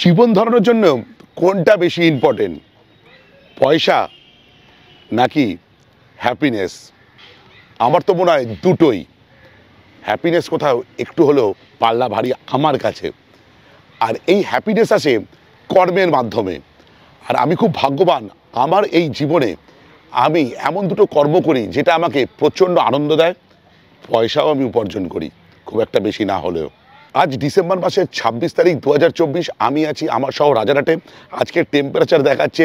জীবন ধারণের জন্য কোনটা বেশি ইম্পর্টেন্ট, পয়সা নাকি হ্যাপিনেস? আমার তো মনে হয় দুটোই। হ্যাপিনেস কোথাও একটু হলেও পাল্লা ভারী আমার কাছে, আর এই হ্যাপিনেস আসে কর্মের মাধ্যমে। আর আমি খুব ভাগ্যবান, আমার এই জীবনে আমি এমন দুটো কর্ম করি যেটা আমাকে প্রচণ্ড আনন্দ দেয়, পয়সাও আমি উপার্জন করি, খুব একটা বেশি না হলেও। আজ ডিসেম্বর মাসের 26 তারিখ 2024, আমি আছি আমার শহর রাজারহাটে। আজকের টেম্পারেচার দেখাচ্ছে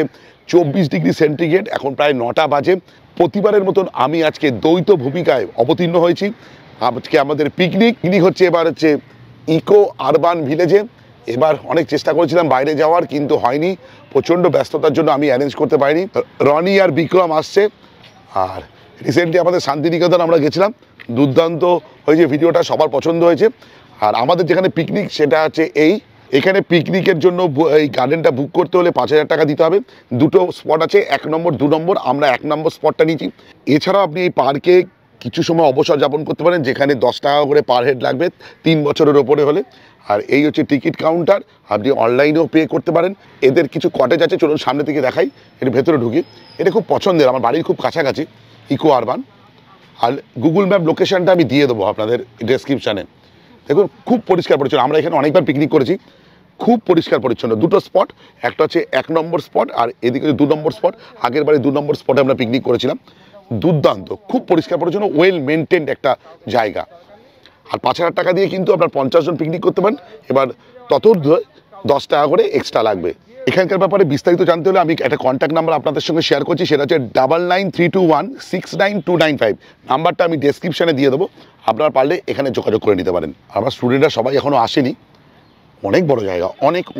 24 ডিগ্রি সেন্টিগ্রেড, এখন প্রায় 9টা বাজে। প্রতিবারের মতন আমি আজকে দ্বৈত ভূমিকায় অবতীর্ণ হয়েছি। আজকে আমাদের পিকনিক হচ্ছে, এবার হচ্ছে ইকো আরবান ভিলেজে। এবার অনেক চেষ্টা করেছিলাম বাইরে যাওয়ার, কিন্তু হয়নি, প্রচণ্ড ব্যস্ততার জন্য আমি অ্যারেঞ্জ করতে পারিনি। রনি আর বিক্রম আসছে। আর রিসেন্টলি আমাদের শান্তিনিকেতন আমরা গেছিলাম, দুর্দান্ত হয়েছে, ভিডিওটা সবার পছন্দ হয়েছে। আর আমাদের যেখানে পিকনিক সেটা হচ্ছে এখানে পিকনিকের জন্য এই গার্ডেনটা বুক করতে হলে 5,000 টাকা দিতে হবে। দুটো স্পট আছে, 1 নম্বর 2 নম্বর। আমরা 1 নম্বর স্পটটা নিয়েছি। এছাড়াও আপনি এই পার্কে কিছু সময় অবসর যাপন করতে পারেন, যেখানে 10 টাকা করে পার হেড লাগবে 3 বছরের ওপরে হলে। আর এই হচ্ছে টিকিট কাউন্টার, আপনি অনলাইনেও পে করতে পারেন। এদের কিছু কটেজ আছে, চলুন সামনে থেকে দেখাই, এর ভেতরে ঢুকি। এটা খুব পছন্দের, আমার বাড়ির খুব কাছাকাছি ইকো আরবান। আর গুগল ম্যাপ লোকেশনটা আমি দিয়ে দেবো আপনাদের ডেসক্রিপশানে। দেখুন খুব পরিষ্কার পরিচ্ছন্ন, আমরা এখানে অনেকবার পিকনিক করেছি, খুব পরিষ্কার পরিচ্ছন্ন। দুটো স্পট, একটা হচ্ছে 1 নম্বর স্পট আর এদিকে হচ্ছে 2 নম্বর স্পট। আগের বারে 2 নম্বর স্পটে আমরা পিকনিক করেছিলাম। দুর্দান্ত, খুব পরিষ্কার পরিচ্ছন্ন, ওয়েল মেনটেন্ড একটা জায়গা। আর 5,000 টাকা দিয়ে কিন্তু আপনার 50 জন পিকনিক করতে পারেন। এবার তত 10 টাকা করে এক্সট্রা লাগবে। এখানকার ব্যাপারে বিস্তারিত জানতে হলে আমি একটা কন্ট্যাক্ট নাম্বার আপনাদের সঙ্গে শেয়ার করছি, সেটা হচ্ছে 9932169295। নাম্বারটা আমি ডেসক্রিপশানে দিয়ে দেবো, আপনারা পারলে এখানে যোগাযোগ করে নিতে পারেন। আমার স্টুডেন্টরা সবাই এখনও আসেনি, অনেক বড় জায়গা,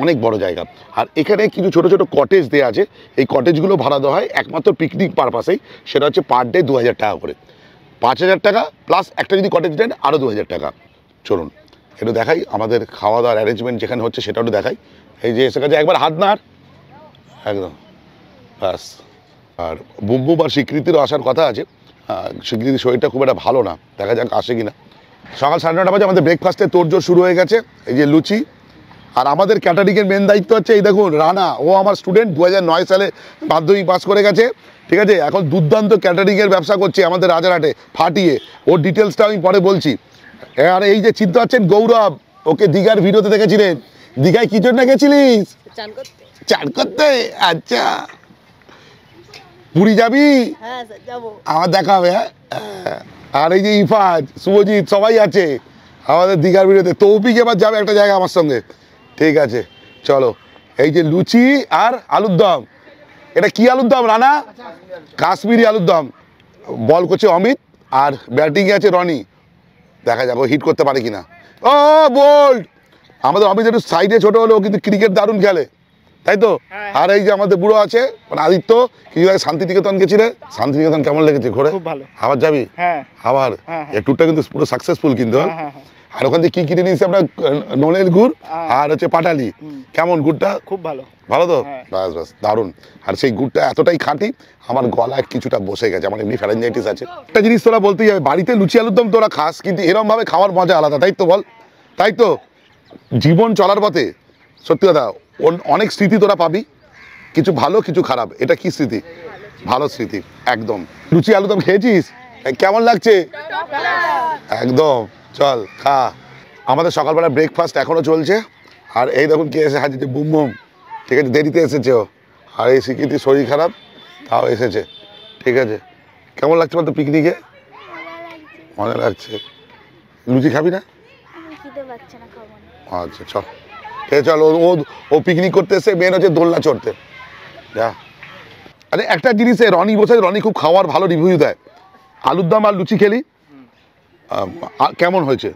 অনেক বড় জায়গা। আর এখানে কিছু ছোটো ছোটো কটেজ দেওয়া আছে, এই কটেজগুলো ভাড়া দেওয়া হয় একমাত্র পিকনিক পারপাসেই। সেটা হচ্ছে পার ডে 2,000 টাকা করে, 5,000 টাকা প্লাস একটা যদি কটেজ দেন আরও 2,000 টাকা। চলুন একটু দেখাই আমাদের খাওয়া দাওয়ার অ্যারেঞ্জমেন্ট যেখানে হচ্ছে, সেটাও একটু দেখাই। এই যে এসে গেছে, একবার হাত নাড়, একদম ব্যাস। আর বুমবুম আর স্বীকৃতিরও আসার কথা আছে। স্বীকৃতির শরীরটা খুব একটা ভালো না, দেখা যাক আসে কিনা। সকাল 9:30 বাজে আমাদের ব্রেকফাস্টের তোড়জোড় শুরু হয়ে গেছে। এই যে লুচি, আর আমাদের ক্যাটারিংয়ের মেন দায়িত্ব হচ্ছে এই দেখুন রানা, ও আমার স্টুডেন্ট, 2009 সালে মাধ্যমিক পাস করে গেছে, ঠিক আছে। এখন দুর্দান্ত ক্যাটারিংয়ের ব্যবসা করছে আমাদের রাজারহাটে ফাটিয়ে। ওর ডিটেলসটা আমি পরে বলছি। আর এই যে চিন্তা পাচ্ছেন গৌরব, ওকে দীঘার ভিডিওতে দেখেছিলেন। দীঘায় কি জন্য গেছিলিস? চান করতে। আচ্ছা, পুরী যাবি? হ্যাঁ যাবো, আমার দেখা হবে। হ্যাঁ, আর এই যে ইফাজ, শুভজিৎ সবাই আছে আমাদের দীঘার ভিডিওতে। তৌফিক এবার যাবে একটা জায়গা আমার সঙ্গে, ঠিক আছে। চলো, এই যে লুচি আর আলুর দম। এটা কি আলুর দম রানা? কাশ্মীরি আলুর দম। বল করছে অমিত, আর ব্যাটিংয়ে আছে রনি। দেখা যাক ও হিট করতে পারে কিনা। ও বোল্ড! আমাদের অমিত একটু সাইডে ছোটো হলেও কিন্তু ক্রিকেট দারুণ খেলে, তাই তো? আর এই যে আমাদের বুড়ো আছে মানে আদিত্য, কিছু আগে শান্তিনিকেতন গেছিলে। শান্তিনিকেতন কেমন লেগেছে ঘোরে? খুব ভালো। আবার যাবি? হ্যাঁ আবার এই ট্যুরটা কিন্তু পুরো সাকসেসফুল কিন্তু। আর ওখান থেকে কি কিনে নিয়েছি আমরা? নলের গুড় আর হচ্ছে পাটালি। কেমন গুড়টা? খুব ভালো। ভালো তো? বাস বাস, দারুণ। আর সেই গুড়টা এতটাই খাঁটি, আমার গলায় কিছুটা বসে গেছে, আমার এমনি ফ্যারেঞ্জাইটিস আছে। একটা জিনিস তোরা বলতেই হবে, বাড়িতে লুচি আলুর দম তোরা খাস, কিন্তু এরমভাবে খাওয়ার মজা আলাদা, তাই তো বল? তাই তো? জীবন চলার পথে সত্যি কথা অনেক স্মৃতি তোরা পাবি, কিছু ভালো কিছু খারাপ। এটা কি স্মৃতি? ভালো স্মৃতি একদম। লুচি আলুদম খেয়েছিস? কেমন লাগছে? একদম, চল খা। আমাদের সকালবেলা ব্রেকফাস্ট এখনও চলছে। আর এই দেখুন কে এসে হাজির, বুম বুম, ঠিক আছে, দেরিতে এসেছে ও। আর এই স্বীকৃতির শরীর খারাপ, তাও এসেছে, ঠিক আছে। কেমন লাগছে বলতো পিকনিকে? মজা লাগছে। লুচি খাবি না? আচ্ছা চল, ঠিক আছে চল। ও পিকনিক করতে এসে মেন হচ্ছে দোলনা চড়তে যা। আরে একটা জিনিসে রনি বসে, রনি খুব খাওয়ার ভালো রিভিউ দেয়। আলুর দম আর লুচি খেলি, কেমন হয়েছে?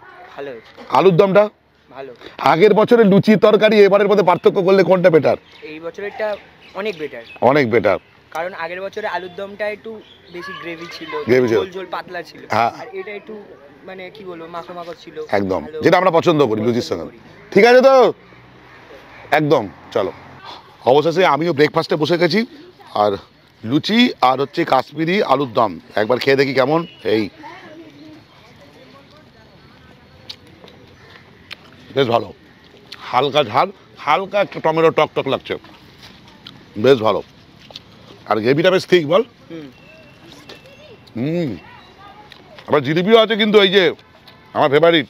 আলুর দমটা ভালো। আগের বছরের লুচি তরকারি এবারের মধ্যে পার্থক্য করলে কোনটা বেটার? এই বছরেরটা অনেক বেটার। অনেক বেটার, কারণ আগের বছরে আলুর দমটা একটু বেশি গ্রেভি ছিল, ঝোল ঝোল পাতলা ছিল। আর এটা একটু মানে কি বলবো, মাখো মাখো ছিল একদম, যেটা আমরা পছন্দ করি লুচির সঙ্গে। ঠিক আছে তো, একদম। চলো, অবশেষে আমিও ব্রেকফাস্টে বসে গেছি। আর লুচি আর হচ্ছে কাশ্মীরি আলুর দম একবার খেয়ে দেখি কেমন। এই বেশ ভালো, হালকা ঝাল, হালকা একটা টমেটো টক টক লাগছে, বেশ ভালো। আর গ্রেভিটা বেশ ঠিক বল। আবার জিলিপিও আছে কিন্তু, এই যে আমার ফেভারিট,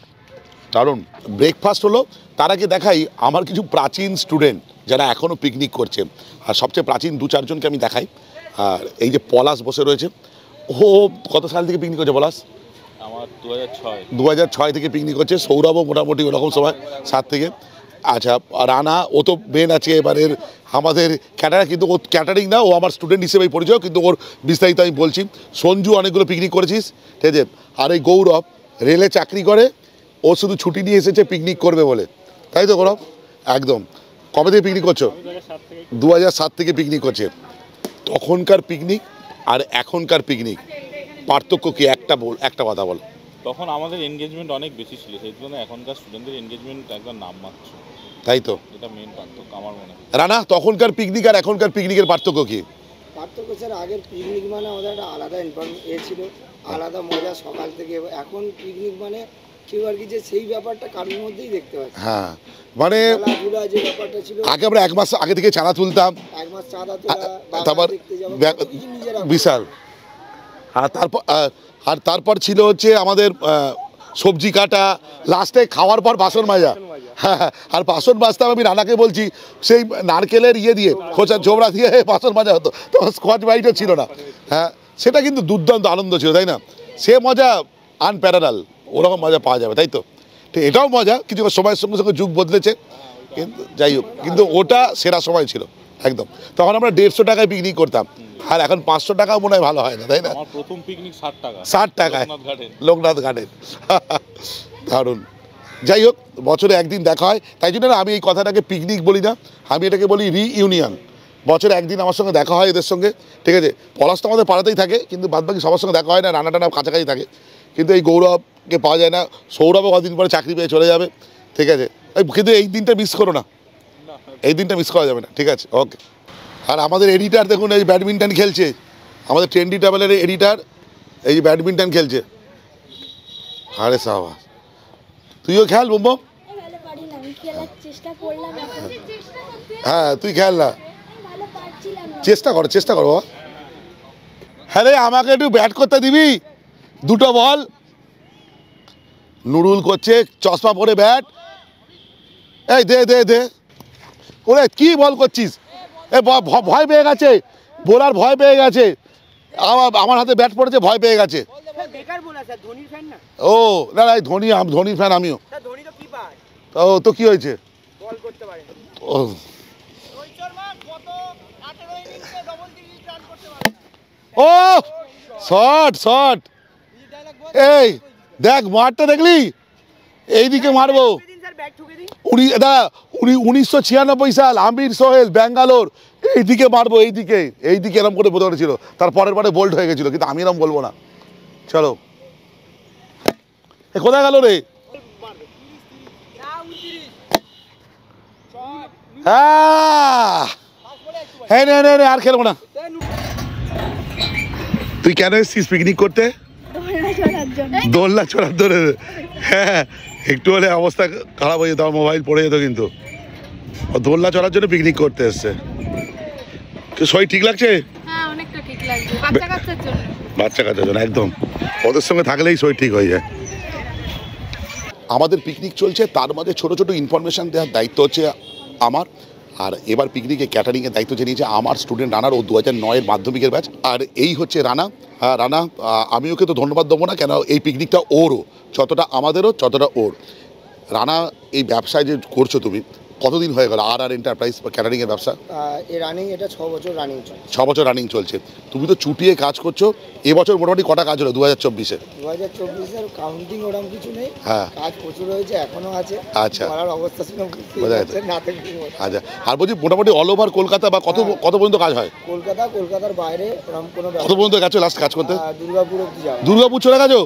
দারুণ। ব্রেকফাস্ট হলো, তার আগে দেখাই আমার কিছু প্রাচীন স্টুডেন্ট যারা এখনও পিকনিক করছে। আর সবচেয়ে প্রাচীন 2-4 জনকে আমি দেখাই। আর এই যে পলাশ বসে রয়েছে, ও কত সাল থেকে পিকনিক করছে পলাশ? আমার 2006 থেকে পিকনিক করছে। সৌরভও মোটামুটি ওরকম সময় 7 থেকে। আচ্ছা, রানা ও তো মেন আছে এবারের আমাদের ক্যাটারিং, কিন্তু ও ক্যাটারিং না, ও আমার স্টুডেন্ট হিসেবেই পরিচয়, কিন্তু ওর বিস্তারিত আমি বলছি। সঞ্জু অনেকগুলো পিকনিক করেছিস, ঠিক আছে। আর এই গৌরব রেলে চাকরি করে, ও শুধু ছুটি নিয়ে এসেছে পিকনিক করবে বলে, তাই তো গৌরব? একদম। কবে থেকে পিকনিক করছো? 2007 থেকে পিকনিক করছে। তখনকার পিকনিক আর এখনকার পিকনিক পার্থক্য কি? একটা কথা বল। তখন আমাদের এনগেজমেন্ট অনেক বেশি ছিল, সেই জন্য এখনকার স্টুডেন্টদের এনগেজমেন্ট একদম নামমাত্র, তাই তো? এটা মেন পার্থক্য আমার মনে হয়। রানা, তখনকার পিকনিক আর এখনকার পিকনিকের পার্থক্য কি? পার্থক্য স্যার, আগের পিকনিক মানে আমাদের একটা আলাদা ছিল, আলাদা মজা সকাল থেকে। এখন পিকনিক মানে কেউ আর কি যে সেই ব্যাপারটা কারোর মধ্যেই দেখতে পাচ্ছি। হ্যাঁ, মানে খেলাধুলা যে ব্যাপারটা ছিল, আগে আমরা 1 মাস আগে থেকে চাঁদা তুলতাম, 1 মাস চাঁদা তোলা, তারপর বিশাল। আর তারপর ছিল হচ্ছে আমাদের সবজি কাটা, লাস্টে খাওয়ার পর বাসন মাজা। হ্যাঁ, আর বাসন মাজতাম আমি রানাকে বলছি, সেই নারকেলের ইয়ে দিয়ে, খোঁচা ঝোবড়া দিয়ে বাসন মাজা হতো, তো স্কচ ব্রাইটও ছিল না। হ্যাঁ, সেটা কিন্তু দুর্দান্ত আনন্দ ছিল, তাই না? সে মজা আনপ্যারালাল, ওরকম মজা পাওয়া যাবে, তাই তো? ঠিক, এটাও মজা, কিছু সময়ের সঙ্গে সঙ্গে যুগ বদলেছে, কিন্তু যাই হোক, কিন্তু ওটা সেরা সময় ছিল একদম। তখন আমরা 150 টাকায় পিকনিক করতাম, আর এখন 500 টাকাও মনে হয় ভালো হয় না, তাই না? আমার প্রথম পিকনিক 60 টাকায় লোকনাথ ঘাটের। দারুণ। যাই হোক, বছরে একদিন দেখা হয়, তাই জন্য না আমি এই কথাটাকে পিকনিক বলি না, আমি এটাকে বলি রিইউনিয়ন। বছরে একদিন আমার সঙ্গে দেখা হয় এদের সঙ্গে, ঠিক আছে। পলাশ তো আমাদের পাড়াতেই থাকে, কিন্তু বাদবাকি সবার সঙ্গে দেখা হয় না, রানা টানা কাছাকাছি থাকে। কিন্তু এই গৌরবকে পাওয়া যায় না, সৌরভও কদিন পরে চাকরি পেয়ে চলে যাবে, ঠিক আছে। কিন্তু এই দিনটা মিস করো না, এই দিনটা মিস করা যাবে না, ঠিক আছে, ওকে। আর আমাদের এডিটার দেখুন, এই ব্যাডমিন্টন খেলছে, আমাদের ট্রেন্ডি ট্রাভেলের এডিটার, এই যে ব্যাডমিন্টন খেলছে। আরে সাবাস, তুইও খেল বোম্বম। হ্যাঁ, তুই খেল না, চেষ্টা করো। হ্যাঁ রে, আমাকে একটু ব্যাট করতে দিবি, 2টো বল। নুরুল করছে, চশমা পরে ব্যাট। এই দে। ওরে কি বল করছিস? এ ভয় পেয়ে গেছে, বোলার ভয় পেয়ে গেছে, আমার হাতে ব্যাট পড়েছে, ভয় পেয়ে গেছে। ও না, ধোনির ফ্যান আমিও। ও তো কি হয়েছে? ও ও শট, এই দেখ মারটা দেখলি, এইদিকে মারবো। 1996 সাল, আমির সোহেল, ব্যাঙ্গালোর, এইদিকে মারবো, এইদিকে এরম করে বোধ ছিল। তার পরের বারে বোল্ড হয়ে গেছিল, কিন্তু আমি এরম বলবো না। চলো, কোথায় গেল রে? হ্যাঁ, আর খেলবো না। তুই কেন এসছিস পিকনিক করতে? দোলনা চড়ার ধরে। হ্যাঁ, একটু হলে অবস্থা খারাপ হয়ে যেত, আমার মোবাইল পড়ে যেত। কিন্তু দোলনা চড়ার জন্য পিকনিক করতে এসছে। শরীর ঠিক লাগছে? বাচ্চা কাচ্চার জন্য একদম, ওদের সঙ্গে থাকলেই শরীর ঠিক হয়ে যায়। আমাদের পিকনিক চলছে, তার মধ্যে ছোট ছোট ইনফরমেশান দেওয়ার দায়িত্ব হচ্ছে আমার। আর এবার পিকনিকে ক্যাটারিংয়ের দায়িত্ব যে নিয়েছে আমার স্টুডেন্ট রানার, ও 2009-এর মাধ্যমিকের ব্যাচ। আর এই হচ্ছে রানা। রানা, আমি ওকে তো ধন্যবাদ দেবো না, কেন এই পিকনিকটা ওরও, যতটা আমাদেরও ততটা ওর। রানা, এই ব্যবসায় যে করছো তুমি, কতদিন হয়ে গেল আর এন্টারপ্রাইজ বা ক্যাটারিংয়ের ব্যবসা? এটা 6 বছর রানিং চলছে। 6 বছর রানিং চলছে। তুমি তো চুটিয়ে কাজ করছো। এবছর মোটামুটি কটা কাজ হলো 2024-এ? 2024-এর কাউন্টিং ওরকম কিছু নেই, হ্যাঁ কাজ প্রচুর হয়েছে, এখনো আছে। আচ্ছা, অবস্থা শুনে আচ্ছা। আর বলছি মোটামুটি অল ওভার কলকাতা বা কত পর্যন্ত কাজ হয়? কলকাতার বাইরে ওরকম কোনো, কত পর্যন্ত গেছো লাস্ট কাজ করতে? দুর্গাপুর অবধি যাওয়া। দুর্গাপুর চলে গেছো?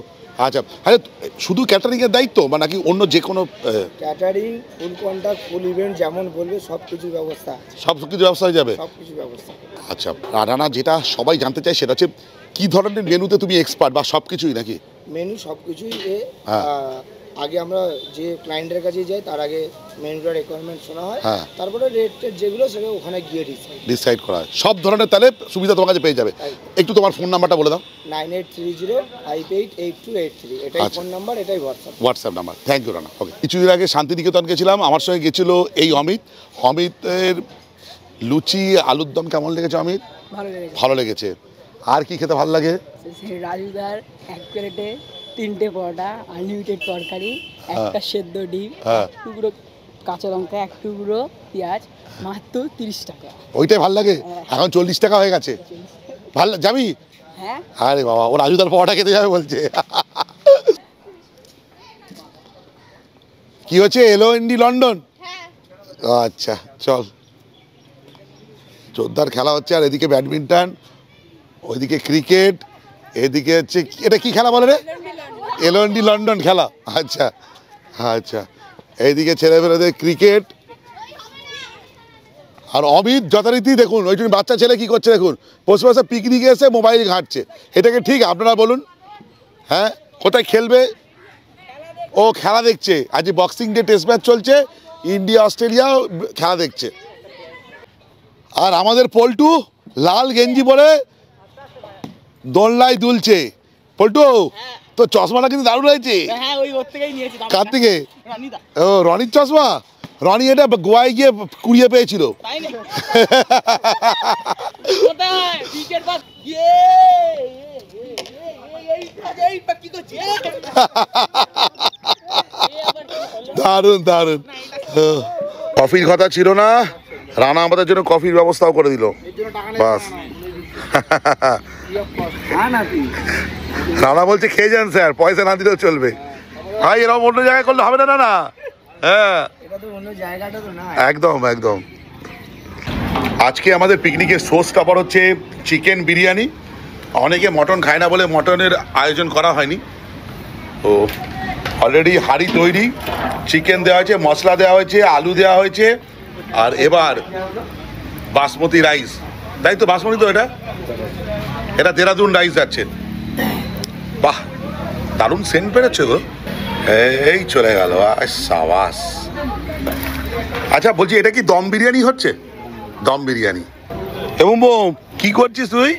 আচ্ছা। আরে শুধু ক্যাটারিংয়ের দায়িত্ব বা নাকি অন্য যে কোনো? ক্যাটারিং, ফুল কন্ট্রাক্ট, ফুল ইভেন্ট, যেমন বলবে সব কিছুর ব্যবস্থা আছে। সব কিছু ব্যবস্থা হয়ে যাবে? সব কিছু ব্যবস্থা। আচ্ছা, রানা, যেটা সবাই জানতে চায় সেটা হচ্ছে কী ধরনের মেনুতে তুমি এক্সপার্ট, বা সব কিছুই নাকি? মেনু সব কিছুই, আগে আমরা যে ক্লায়েন্টের কাছে যাই তার আগে মেনুটা রিকোয়ারমেন্ট শোনা হয়, তারপরে রেট যেগুলো সেগুলো ওখানে গিয়ে ডিসাইড করা হয়। সব ধরনের তাহলে সুবিধা তোমার কাছে পেয়ে যাবে। একটু তোমার ফোন নাম্বারটা বলে দাও। 98305883, এটাই ফোন নাম্বার, এটাই WhatsApp number. Thank you Rana. Okay, কিছুদিন আগে শান্তিনিকেতন গেছিলাম, আমার সঙ্গে গেছিল এই অমিতের লুচি আলুর দম কেমন লেগেছে অমিত? ভালো লেগেছে। আর কি খেতে ভালো লাগে? রাজুদার এক প্লেটে 3টে পরোটা, আনলিমিটেড তরকারি, একটা সেদ্ধ ডিম, টুকরো কাঁচা লঙ্কা, এক টুকরো পেঁয়াজ, মাত্র 30 টাকা। ওইটাই ভালো লাগে? এখন 40 টাকা হয়ে গেছে। ভালো যাবি? হ্যাঁ। আরে বাবা, ও রাজুদার পরোটা খেতে যাবে বলছে। কি হচ্ছে, LOND লন্ডন? আচ্ছা চল, জোরদার খেলা হচ্ছে। আর এদিকে ব্যাডমিন্টন, ওইদিকে ক্রিকেট, এদিকে হচ্ছে এটা কি খেলা বলে রে? LOND লন্ডন খেলা। আচ্ছা আচ্ছা, এইদিকে ছেলেমেয়েদের ক্রিকেট। আর অমিত যথারীতি দেখুন ওই বাচ্চা ছেলে কি করছে দেখুন, বসে বসে পিকনিকে এসে মোবাইল ঘাঁটছে। এটাকে ঠিক আপনারা বলুন? হ্যাঁ, কোথায় খেলবে? ও খেলা দেখছে। আজ বক্সিং ডে টেস্ট ম্যাচ চলছে, ইন্ডিয়া অস্ট্রেলিয়া খেলা দেখছে। আর আমাদের পল্টু লাল গেঞ্জি পরে দোলনায় দুলছে। পল্টু, তো চশমাটা কিন্তু দারুণ হয়েছে। কার থেকে? ও রনির চশমা। রনি এটা গোয়ায় গিয়ে কুড়িয়ে পেয়েছিল। দারুণ দারুণ। কফির কথা ছিল না, রানা আমাদের জন্য কফির ব্যবস্থাও করে দিল। বাস, রানা বলছে খেয়ে যান স্যার, পয়সা না দিলেও চলবে। ভাই এরকম অন্য জায়গায় করলে হবে না। না হ্যাঁ, একদম একদম। আজকে আমাদের পিকনিকের সোর্স কাপড় হচ্ছে চিকেন বিরিয়ানি। অনেকে মটন খায় না বলে মটনের আয়োজন করা হয়নি। তো অলরেডি হাঁড়ি তৈরি, চিকেন দেওয়া হয়েছে, মশলা দেওয়া হয়েছে, আলু দেওয়া হয়েছে। আর এবার বাসমতি রাইস, তাই তো? বাসমতি তো এটা দেরাদুন রাইস যাচ্ছে। বাহ, দারুণ সেন্ট পেরেছে গো। এই চলে গেল, সাবাস। আচ্ছা বলছি, এটা কি দম বিরিয়ানি হচ্ছে? দম বিরিয়ানি। এবং কি করছিস তুই?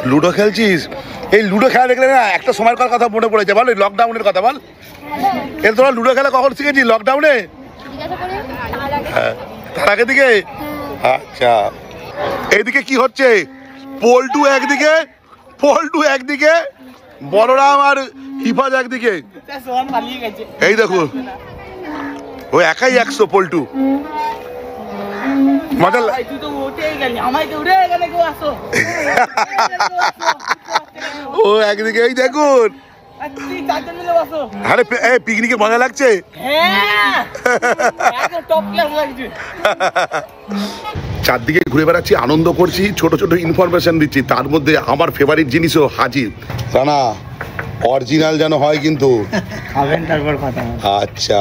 লুডো খেলছিস? এই লুডো খেলা দেখলে না একটা সময়কার কথা মনে পড়েছে। বল, লকডাউনের কথা বল। এর তোরা লুডো খেলা কখন শিখেছিস? লকডাউনে? হ্যাঁ, তার আগে দিকে। আচ্ছা, এইদিকে কি হচ্ছে? পল্টু একদিকে, বলরাম আর হিফাজ একদিকে। এই দেখুন, ও একাই 100 পল্টু। মজা ও একদিকে। এই দেখুন, আরে পিকনিকে মজা লাগছে। চারদিকে ঘুরে বেড়াচ্ছি, আনন্দ করছি, ছোট ছোট ইনফরমেশন দিচ্ছি। তার মধ্যে আমার ফেভারিট জিনিসও হাজির। রানা, অরিজিনাল যেন হয় কিন্তু। আচ্ছা আচ্ছা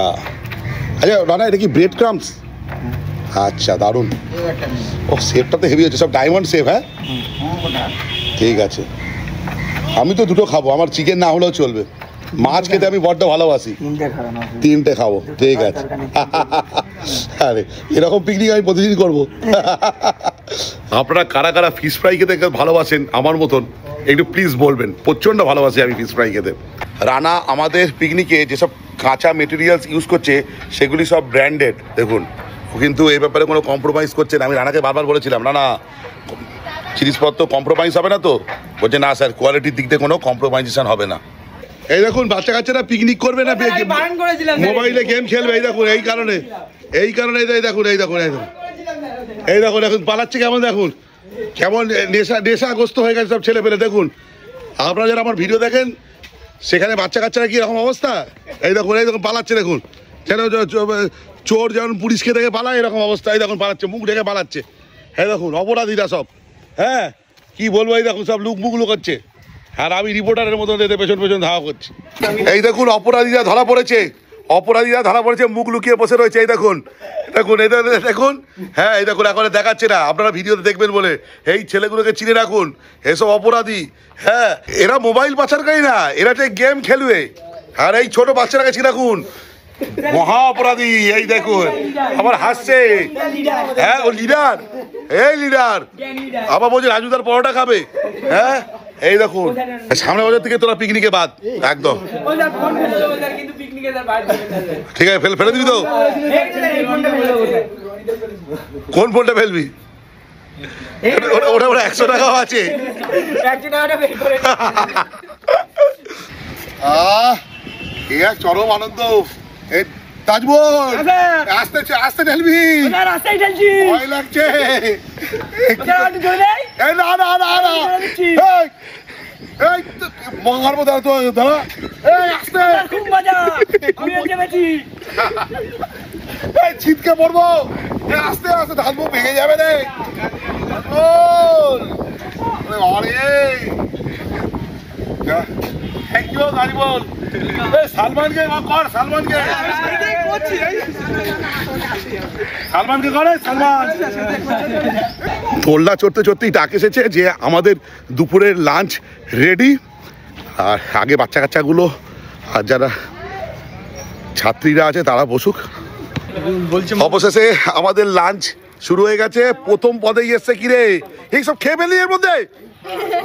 রানা, এটা কি ব্রেড ক্রামস? আচ্ছা, দারুণ। ও শেপটা তো হেভি হচ্ছে, সব ডায়মন্ড শেপ। হ্যাঁ ঠিক আছে। আমি তো দুটো খাবো, আমার চিকেন না হলেও চলবে। মাছ খেতে আমি বড্ড ভালোবাসি। 3টে খাবো, ঠিক আছে। আরে এরকম পিকনিক আমি প্রতিদিন করবো। আপনারা কারা কারা ফিশ ফ্রাই খেতে ভালোবাসেন আমার মতন একটু প্লিজ বলবেন। প্রচণ্ড ভালোবাসি আমি ফিশ ফ্রাই খেতে। রানা আমাদের পিকনিকে যেসব কাঁচা মেটেরিয়ালস ইউজ করছে সেগুলি সব ব্র্যান্ডেড। দেখুন, ও কিন্তু এই ব্যাপারে কোনো কম্প্রোমাইজ করছে না। আমি রানাকে বারবার বলেছিলাম, না জিনিসপত্র কম্প্রোমাইজ হবে না তো? বলছে না স্যার, কোয়ালিটির দিক দিয়ে কোনো কম্প্রোমাইজেশন হবে না। এই দেখুন, বাচ্চা কাচ্চারা পিকনিক করবে না, মোবাইলে গেম খেলবে। এই দেখুন, এই কারণে এখন পালাচ্ছে কেমন। দেখুন কেমন নেশাগ্রস্ত হয়ে গেছে সব ছেলে পেলে। দেখুন, আপনারা যারা আমার ভিডিও দেখেন সেখানে বাচ্চা কাচ্চারা কীরকম অবস্থা। এই দেখুন পালাচ্ছে। দেখুন, যেন চোর যেমন পুলিশকে দেখে পালায়, এরকম অবস্থা। এই দেখুন পালাচ্ছে, মুখ ঢেকে পালাচ্ছে। হ্যাঁ দেখুন, অপরাধীরা সব। হ্যাঁ কি বলবো, এই দেখুন সব মুখ লুকোচ্ছে। আর আমি রিপোর্টারের মতো এদের পেছন ধাওয়া করছি। এই দেখুন, অপরাধীরা ধরা পড়েছে, মুখ লুকিয়ে বসে রয়েছে। এই দেখুন, হ্যাঁ এই দেখুন, এখন দেখাচ্ছে না, আপনারা ভিডিওতে দেখবেন বলে। এই ছেলেগুলোকে চিনে রাখুন, এসব অপরাধী। হ্যাঁ, এরা মোবাইল পাচারকারী না, এরা গেম খেলবে। আর এই ছোট বাচ্চাটাকে ছিল রাখুন, মহা অপরাধী। এই দেখুন আবার হাসছে। হ্যাঁ ও লিডার, এই লিডার আবার বলছে রাজুদার পরোটা খাবে। হ্যাঁ এই দেখুন সামনে বাজার থেকে তোরা পিকনিকে বাদ একদম। ঠিক আছে ফেলে দিবি তো? কোন ফোনটা ফেলবি? ওটা 100 টাকাও আছে। চরম আনন্দ। তাজমল আস্তে আস্তে ঢেলবি, ভয় লাগছে। না না না না মারবো, দাঁড়া তো দাঁড়া। আস্তে খুব মজা, ছিটকে পড়বো। আস্তে আস্তে ঢালবো, ভেঙে যাবে রে। Thank you নারিবল। সালমানকে কর, সালমানকে করে। সালমান দোলনা চড়তে চড়তেই ডাক এসেছে যে আমাদের দুপুরের লাঞ্চ রেডি। আর আগে বাচ্চা কাচ্চাগুলো আর যারা ছাত্রীরা আছে তারা বসুক। অবশেষে আমাদের লাঞ্চ শুরু হয়ে গেছে। প্রথম পদেই এসছে কি রে, এই সব খেয়ে ফেলি এর মধ্যে।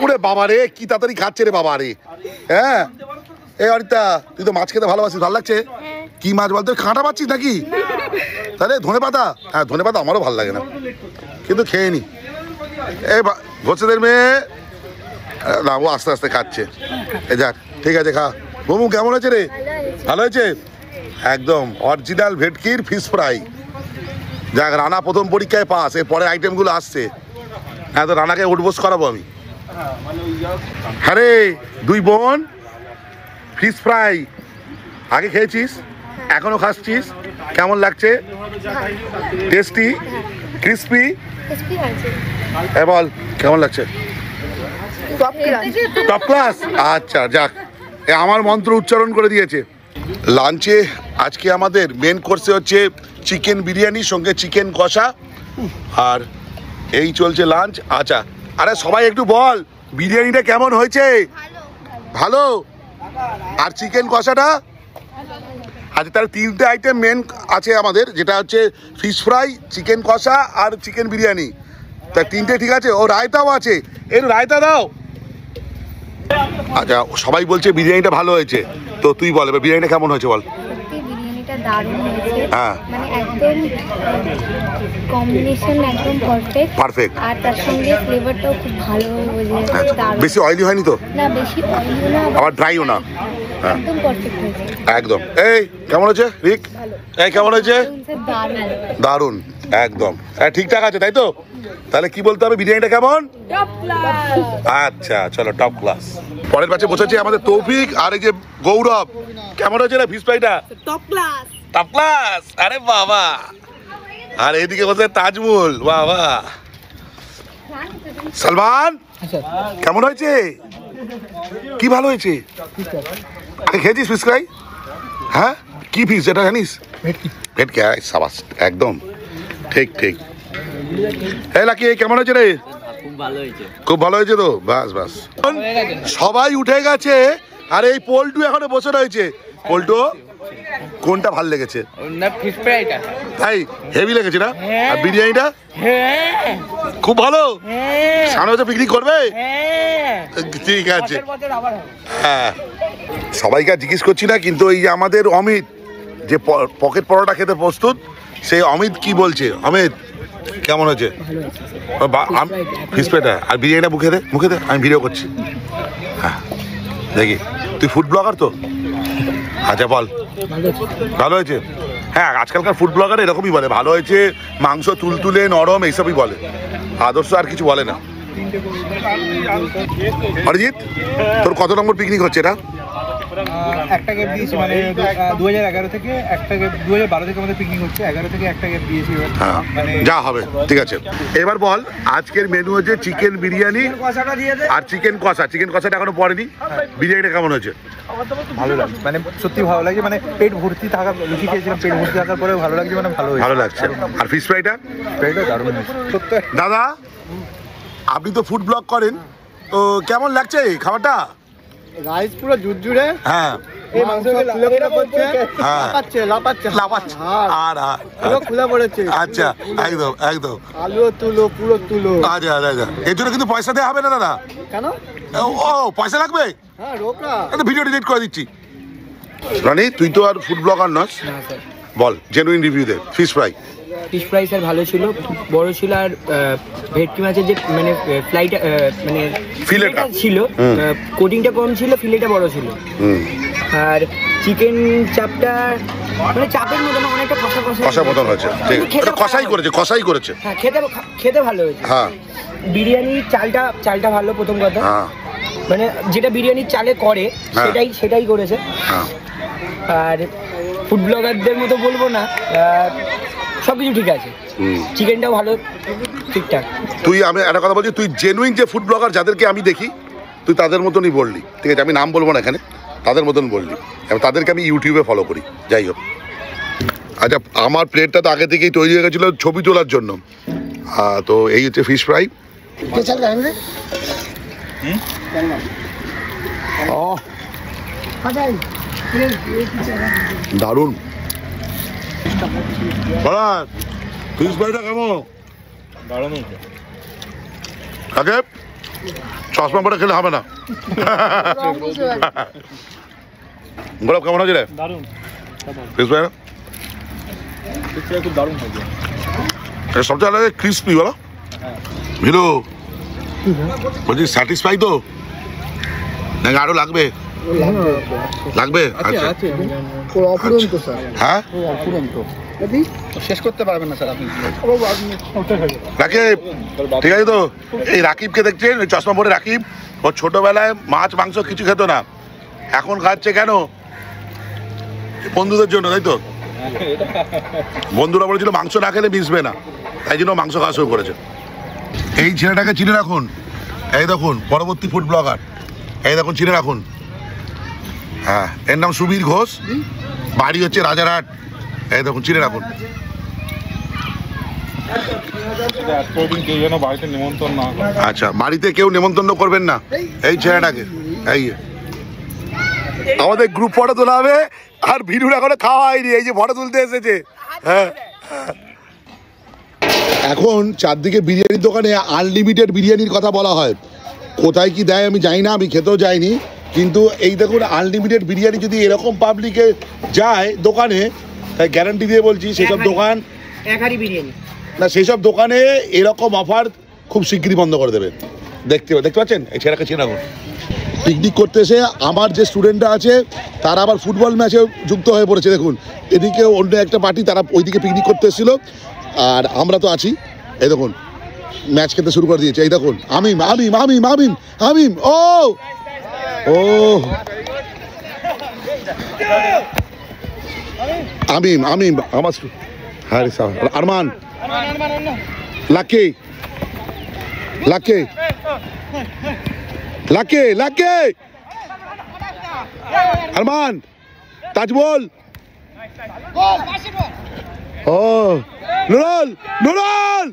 ওরে বাবা রে, কি তাড়াতাড়ি খাচ্ছে রে বাবা রে। হ্যাঁ এই অরিতা, তুই তো মাছ খেতে ভালোবাসিস, ভালো লাগছে? কি মাছ বলতো, কাঁটা পাচ্ছিস নাকি? তাহলে ধনে পাতা। হ্যাঁ ধনে পাতা আমারও ভালো লাগে না, কিন্তু খেয়ে নি। এই ঘোষেদের মেয়ে না, ও আস্তে আস্তে খাচ্ছে। এ যাক ঠিক আছে, খা। মোমো কেমন হয়েছে রে? ভালো হয়েছে একদম। অরিজিনাল ভেটকির ফিশ ফ্রাই। যাক রানা প্রথম পরীক্ষায় পাস, এর পরে আইটেমগুলো আসছে। হ্যাঁ তো রানাকে উঠবোস করাবো আমি। হ্যাঁ রে, দুই বোন ফিশ ফ্রাই আগে খেয়েছিস, এখনো খাচ্ছিস, কেমন লাগছে? Tasty, crispy. এ বল কেমন লাগছে? Top class. আচ্ছা যাক, আমার মন্ত্র উচ্চারণ করে দিয়েছে। লাঞ্চে আজকে আমাদের মেন কোর্সে হচ্ছে চিকেন বিরিয়ানি, সঙ্গে চিকেন কষা। আর এই চলছে লাঞ্চ। আচ্ছা আরে সবাই একটু বল বিরিয়ানিটা কেমন হয়েছে? ভালো। আর চিকেন কষাটা? আচ্ছা তাহলে 3টে আইটেম মেন আছে আমাদের, যেটা হচ্ছে ফিশ ফ্রাই, চিকেন কষা আর চিকেন বিরিয়ানি। তা 3টে ঠিক আছে। ও রায়তাও আছে, এর রায়তা দাও। আচ্ছা সবাই বলছে বিরিয়ানিটা ভালো হয়েছে, তো তুই বল এবার বিরিয়ানিটা কেমন হয়েছে বল। বিরিয়ানিটা দারুণ হয়েছে। হ্যাঁ মানে একদম কম্বিনেশন একদম পারফেক্ট। আর তার সঙ্গে ফ্লেভারটাও খুব ভালো হয়েছে। দারুণ। বেশি অয়েলি হয়নি তো? না বেশি অয়েলিও না আবার ড্রাইও না। একদম পারফেক্ট হয়েছে একদম। এই কেমন হয়েছে রিক? এই কেমন হয়েছে? দারুণ দারুণ একদম। ঠিকঠাক আছে তাই তো? তাহলে কি বলতে হবে, বিরিয়ানিটা কেমন? আচ্ছা চলো টপ ক্লাস। পরের পাশে বসেছে আমাদের তৌফিক আর এই যে গৌরব। কেমন হয়েছে রে ফিশ ফ্রাইটা? Top class. Top class. আরে বাবা। আর এইদিকে বসে তাজমুল। বাবা। সালমান কেমন হয়েছে? কি ভালো হয়েছে? খেয়েছিস ফিশ ফ্রাই? হ্যাঁ কি ফিশ এটা জানিস? ভেটকি। সাবাস একদম ঠিক ঠিক। এই লাকি কেমন হয়েছে রে? খুব ভালো হয়েছে তো? বাস বাস। সবাই উঠে গেছে আর এই পল্টু এখনো বসে রয়েছে। পল্টু কোনটা ভাল লেগেছে? ফিশ ফ্রাইটা। তাই হেভি লেগেছে না? আর বিরিয়ানিটা? খুব ভালো। সামনে বছর পিকনিক করবে? ঠিক আছে। হ্যাঁ সবাইকে জিজ্ঞেস করছি না, কিন্তু এই যে আমাদের অমিত যে পকেট পরোটা খেতে প্রস্তুত, সেই অমিত কি বলছে। অমিত কেমন হয়েছে? ফিশ ফ্রাইটা আর বিরিয়ানিটা মুখে দে, আমি ভিডিও করছি। হ্যাঁ দেখি, তুই ফুড ব্লগার তো? আচ্ছা বল ভালো হয়েছে। হ্যাঁ আজকালকার ফুড ব্লগার এরকমই বলে, ভালো হয়েছে, মাংস তুলতুলে নরম এইসবই বলে, আদর্শ আর কিছু বলে না। অরিজিৎ তোর কত নম্বর পিকনিক হচ্ছে এটা? একটা গ্যাপ দিয়েছি, মানে 2011 থেকে একটা গ্যাপ, 2012 থেকে আমাদের পিকনিক হচ্ছে, 11 থেকে একটা গ্যাপ দিয়েছি। হ্যাঁ যা হবে ঠিক আছে। এবার বল আজকের মেনু হচ্ছে চিকেন বিরিয়ানি আর চিকেন কষা। চিকেন কষাটা এখনো পড়েনি। বিরিয়ানিটা কেমন হয়েছে? ভালো লাগছে, মানে সত্যি ভালো লাগছে, মানে পেট ভর্তি থাকা, বেশি খেয়েছিলাম, পেট ভর্তি থাকার পরেও ভালো লাগছে, মানে ভালো লাগছে। আর ফিশ ফ্রাইটা? দারুণ হয়েছে। দাদা আপনি তো ফুড ব্লগ করেন, তো কেমন লাগছে খাবারটা? রাইস পুরো জুড়ে। হ্যাঁ এই মাংসকে খুলে পড়ছে, লাপাচ্ছে আর পুরো খুলে পড়েছে। আচ্ছা, একদম একদম। আলু তুলো, পুরো তুলো। আচ্ছা আচ্ছা, এর জন্য কিন্তু পয়সা দেওয়া হবে না দাদা? কেন? ও পয়সা লাগবে? হ্যাঁ, রোকা। ভিডিও ডিলিট করে দিচ্ছি। রানি, তুই তো আর ফুড ব্লগার নস, বল জেনুইন রিভিউ দে। ফিশ ফ্রাই স্যার ভালো ছিল, বড় ছিল, আর ভেটকি মাছের যে মানে ফ্লাইটা মানে ফিলেটা ছিল, কোটিংটা কম ছিল, ফিলেটা বড় ছিল। আর চিকেন চাপটা মানে চাপের মতো না, অনেকটা কষা মতন হয়েছে। ঠিক আছে, কষাই করেছে। হ্যাঁ, খেতে ভালো হয়েছে। হ্যাঁ, বিরিয়ানি চালটা ভালো, প্রথম কথা। হ্যাঁ, মানে যেটা বিরিয়ানির চালে করে সেটাই করেছে। হ্যাঁ। আর ফুড ব্লগারদের মতো বলবো না, সবকিছু ঠিক আছে, চিকেনটাও ভালো, ঠিকঠাক। আমি একটা কথা বলছি, তুই জেনুইন যে ফুড ব্লগার যাদেরকে আমি দেখি, তুই তাদের মতনই বললি, ঠিক আছে? আমি নাম বলবো না এখানে, তাদের মতন বললি, এবং তাদেরকে আমি ইউটিউবে ফলো করি। যাই হোক, আচ্ছা, আমার প্লেটটা তো আগে থেকেই তৈরি হয়ে গেছিলো ছবি তোলার জন্য। তো এই হচ্ছে ফিশ ফ্রাই। দারুণ। ফিশ ফ্রাইটা কেমন? দারুণ হয়েছে। আগে চশমা পরে খেলে হবে না। গোলাপ কেমন হয়েছে রে? দারুণ। ফিশ ফ্রাই খুব দারুণ হয়েছে। সবচেয়ে আলাদা ক্রিস্পি, বলো ভিলো। বলছি স্যাটিসফাই তো, নাকি আরো লাগবে? আচ্ছা, অপুরন্ত স্যার। হ্যাঁ, অপুরন্ত শেষ করতে পারবেন না স্যার আপনি। রাকিব, ঠিক আছে তো? এই রাকিবকে দেখছেন, ওই চশমা পরে রাকিব, ও ছোটবেলায় মাছ মাংস কিছু খেত না, এখন খাচ্ছে কেন? বন্ধুদের জন্য, তাই তো? বন্ধুরা বলেছিল মাংস না খেলে মিশবে না, তাই জন্য মাংস খাওয়া শুরু করেছে। এই ছেলেটাকে চিনে রাখুন, এই দেখুন পরবর্তী ফুড ব্লগার, এই দেখুন চিনে রাখুন। হ্যাঁ, এর নাম সুবীর ঘোষ, বাড়ি হচ্ছে রাজারহাট, এই দেখুন চিনে রাখুন। আচ্ছা, বাড়িতে কেউ নেমন্তন্ন করবেন না এই ছেলেটাকে। এই আমাদের গ্রুপ ফটো তোলা হবে, আর ভিডিওটা এখনো খাওয়া হয়নি, এই যে ফটো তুলতে এসেছে। হ্যাঁ, এখন চারদিকে বিরিয়ানির দোকানে আনলিমিটেড বিরিয়ানির কথা বলা হয়, কোথায় কি দেয় আমি জানি না, আমি খেতেও যাইনি, কিন্তু এই দেখুন আনলিমিটেড বিরিয়ানি যদি এরকম পাবলিকে যায় দোকানে, তাই গ্যারান্টি দিয়ে বলছি সেসব দোকান না, সেসব দোকানে এরকম অফার খুব শিগগিরই বন্ধ করে দেবে। দেখতে পাচ্ছেন এই ছেলেটাকে চিনে রাখুন। পিকনিক করতে এসে আমার যে স্টুডেন্টরা আছে তারা আবার ফুটবল ম্যাচে যুক্ত হয়ে পড়েছে। দেখুন, এদিকে অন্য একটা পার্টি, তারা ওইদিকে পিকনিক করতে এসেছিলো, আর আমরা তো আছি। এই দেখুন ম্যাচ খেতে শুরু করে দিয়েছে। এই দেখুন আমিম আমিম আমিম আমিম আমিম, ও ও আমিম আমিম আমার, হ্যাঁ রে সাহেব, Arman, Lucky Lucky Lucky Lucky, Arman, Tajmal, ও নুরুল নুরুল,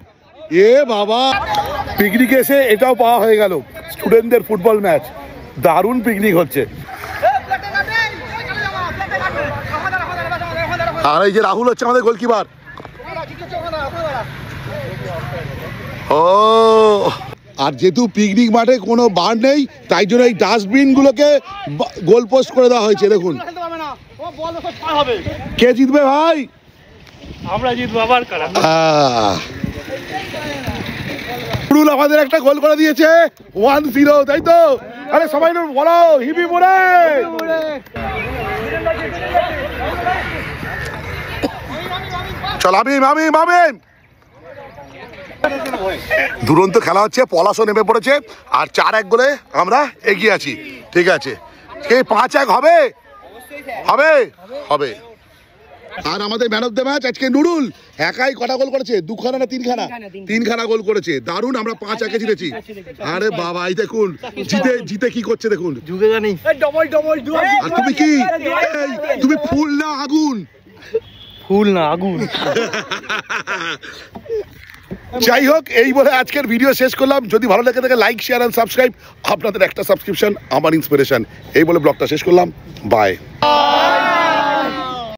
এ বাবা, পিকনিক এসে এটাও পাওয়া হয়ে গেল, স্টুডেন্টদের ফুটবল ম্যাচ, দারুণ পিকনিক হচ্ছে। আর এই যে রাহুল হচ্ছে আমাদের গোলকিপার। ও, আর যেহেতু পিকনিক মাঠে কোনো বার নেই, তাই জন্য এই ডাস্টবিনগুলোকে গোল পোস্ট করে দেওয়া হয়েছে। দেখুন কে জিতবে ভাই? আমরা জিতবো আবার কারা। নুরুল আমাদের একটা গোল করে দিয়েছে, 1-0, তাই তো? আরে সবাই বলো হিবি মোড়ে। চল আমিম আমিম আমিম। দুরন্ত খেলা হচ্ছে, পলাশও নেমে পড়েছে, আর 4-1 গোলে আমরা এগিয়ে আছি। ঠিক আছে, কে 5-1 হবে? হবে হবে। আর আমাদের ম্যান অফ দ্য ম্যাচ আজকে নুরুল, একাই কটা গোল করেছে? 2খানা না 3খানা? 3খানা গোল করেছে, দারুণ। আমরা 5-1 জিতেছি। আরে বাবা, এই দেখুন জিতে কি করছে দেখুন। আর তুমি কি, তুমি ফুল না আগুন? ফুল না আগুন। যাই হোক, এই বলে আজকের ভিডিও শেষ করলাম। যদি ভালো লেগে থাকে লাইক, শেয়ার এন্ড সাবস্ক্রাইব। আপনাদের একটা সাবস্ক্রিপশন আমার ইন্সপিরেশন। এই বলে ব্লগটা শেষ করলাম। বাই। Bye.